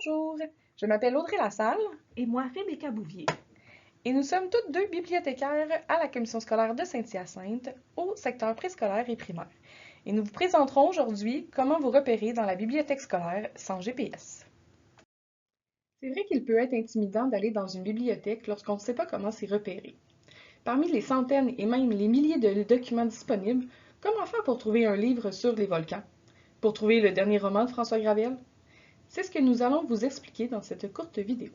Bonjour, je m'appelle Audrey Lassalle Et moi, Rebecca Bouvier. et nous sommes toutes deux bibliothécaires à la commission scolaire de Saint-Hyacinthe au secteur préscolaire et primaire. Et nous vous présenterons aujourd'hui comment vous repérer dans la bibliothèque scolaire sans GPS. C'est vrai qu'il peut être intimidant d'aller dans une bibliothèque lorsqu'on ne sait pas comment s'y repérer. Parmi les centaines et même les milliers de documents disponibles, comment faire pour trouver un livre sur les volcans? Pour trouver le dernier roman de François Gravel? C'est ce que nous allons vous expliquer dans cette courte vidéo.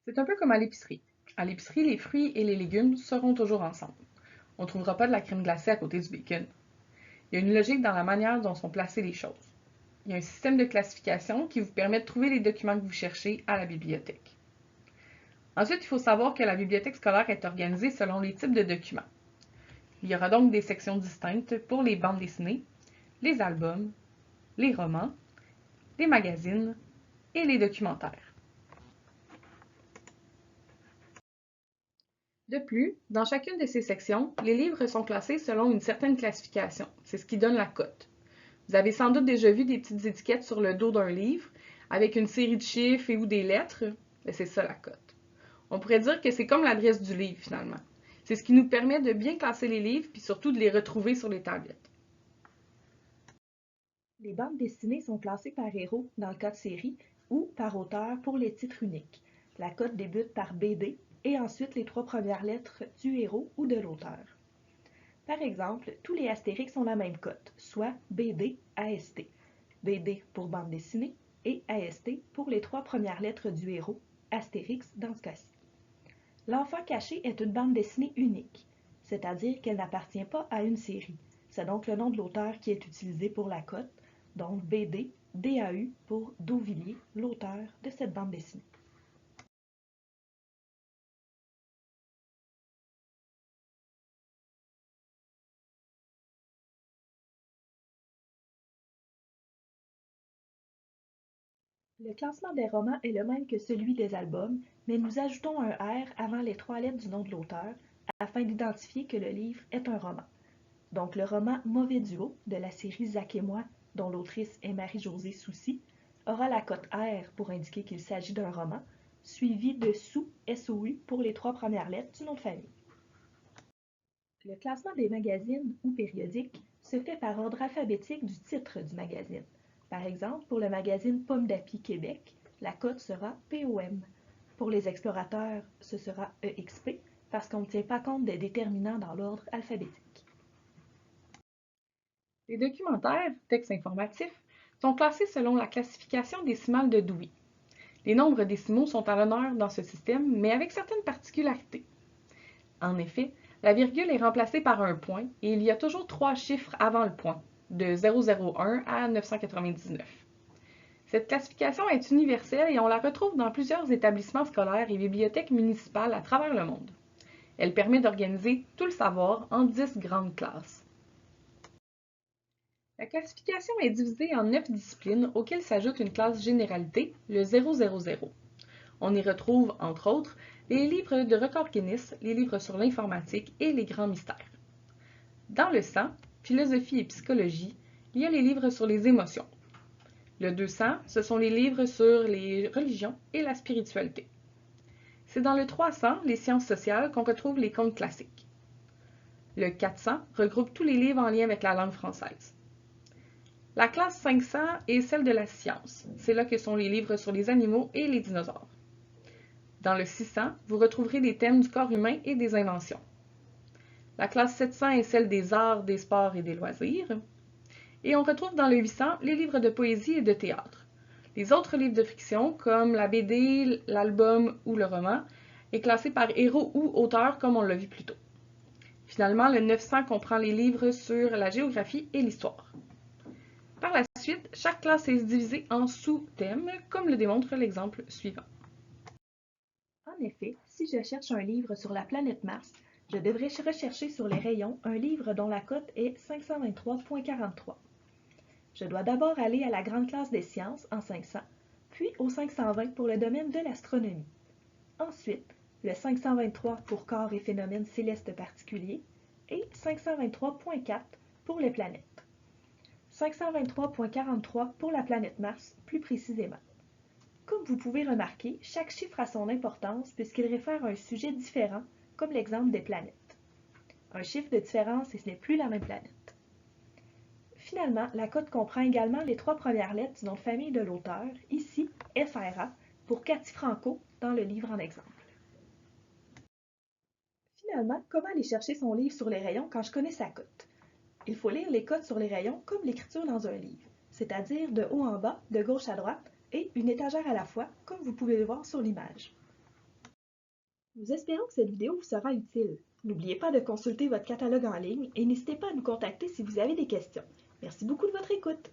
C'est un peu comme à l'épicerie. À l'épicerie, les fruits et les légumes seront toujours ensemble. On ne trouvera pas de la crème glacée à côté du bacon. Il y a une logique dans la manière dont sont placées les choses. Il y a un système de classification qui vous permet de trouver les documents que vous cherchez à la bibliothèque. Ensuite, il faut savoir que la bibliothèque scolaire est organisée selon les types de documents. Il y aura donc des sections distinctes pour les bandes dessinées, les albums, les romans, les magazines et les documentaires. De plus, dans chacune de ces sections, les livres sont classés selon une certaine classification. C'est ce qui donne la cote. Vous avez sans doute déjà vu des petites étiquettes sur le dos d'un livre avec une série de chiffres et ou des lettres. C'est ça la cote. On pourrait dire que c'est comme l'adresse du livre finalement. C'est ce qui nous permet de bien classer les livres puis surtout de les retrouver sur les tablettes. Les bandes dessinées sont classées par héros dans le cas de série ou par auteur pour les titres uniques. La cote débute par BD et ensuite les 3 premières lettres du héros ou de l'auteur. Par exemple, tous les Astérix ont la même cote, soit BD AST. BD pour bande dessinée et AST pour les 3 premières lettres du héros, Astérix dans ce cas-ci. L'enfant caché est une bande dessinée unique, c'est-à-dire qu'elle n'appartient pas à une série. C'est donc le nom de l'auteur qui est utilisé pour la cote, donc BD, DAU pour Dauvilliers, l'auteur de cette bande dessinée. Le classement des romans est le même que celui des albums, mais nous ajoutons un R avant les 3 lettres du nom de l'auteur afin d'identifier que le livre est un roman. Donc le roman Mauvais Duo de la série Zach et moi, dont l'autrice est Marie-Josée Soucy, aura la cote R pour indiquer qu'il s'agit d'un roman, suivi de SOU pour les 3 premières lettres du nom de famille. Le classement des magazines ou périodiques se fait par ordre alphabétique du titre du magazine. Par exemple, pour le magazine Pomme d'Api Québec, la cote sera POM. Pour les explorateurs, ce sera EXP parce qu'on ne tient pas compte des déterminants dans l'ordre alphabétique. Les documentaires, textes informatifs, sont classés selon la classification décimale de Dewey. Les nombres décimaux sont à l'honneur dans ce système, mais avec certaines particularités. En effet, la virgule est remplacée par un point et il y a toujours 3 chiffres avant le point, de 001 à 999. Cette classification est universelle et on la retrouve dans plusieurs établissements scolaires et bibliothèques municipales à travers le monde. Elle permet d'organiser tout le savoir en 10 grandes classes. La classification est divisée en 9 disciplines auxquelles s'ajoute une classe généralité, le 000. On y retrouve, entre autres, les livres de records Guinness, les livres sur l'informatique et les grands mystères. Dans le 100, philosophie et psychologie, il y a les livres sur les émotions. Le 200, ce sont les livres sur les religions et la spiritualité. C'est dans le 300, les sciences sociales, qu'on retrouve les contes classiques. Le 400 regroupe tous les livres en lien avec la langue française. La classe 500 est celle de la science. C'est là que sont les livres sur les animaux et les dinosaures. Dans le 600, vous retrouverez des thèmes du corps humain et des inventions. La classe 700 est celle des arts, des sports et des loisirs. Et on retrouve dans le 800 les livres de poésie et de théâtre. Les autres livres de fiction, comme la BD, l'album ou le roman, est classé par héros ou auteur comme on l'a vu plus tôt. Finalement, le 900 comprend les livres sur la géographie et l'histoire. Par la suite, chaque classe est divisée en sous-thèmes, comme le démontre l'exemple suivant. En effet, si je cherche un livre sur la planète Mars, je devrais rechercher sur les rayons un livre dont la cote est 523.43. Je dois d'abord aller à la grande classe des sciences en 500, puis au 520 pour le domaine de l'astronomie. Ensuite, le 523 pour corps et phénomènes célestes particuliers et 523.4 pour les planètes. 523.43 pour la planète Mars, plus précisément. Comme vous pouvez remarquer, chaque chiffre a son importance puisqu'il réfère à un sujet différent, comme l'exemple des planètes. Un chiffre de différence et ce n'est plus la même planète. Finalement, la cote comprend également les 3 premières lettres du nom de famille de l'auteur, ici FRA, pour Cathy Franco dans le livre en exemple. Finalement, comment aller chercher son livre sur les rayons quand je connais sa cote? Il faut lire les cotes sur les rayons comme l'écriture dans un livre, c'est-à-dire de haut en bas, de gauche à droite, et une étagère à la fois, comme vous pouvez le voir sur l'image. Nous espérons que cette vidéo vous sera utile. N'oubliez pas de consulter votre catalogue en ligne et n'hésitez pas à nous contacter si vous avez des questions. Merci beaucoup de votre écoute.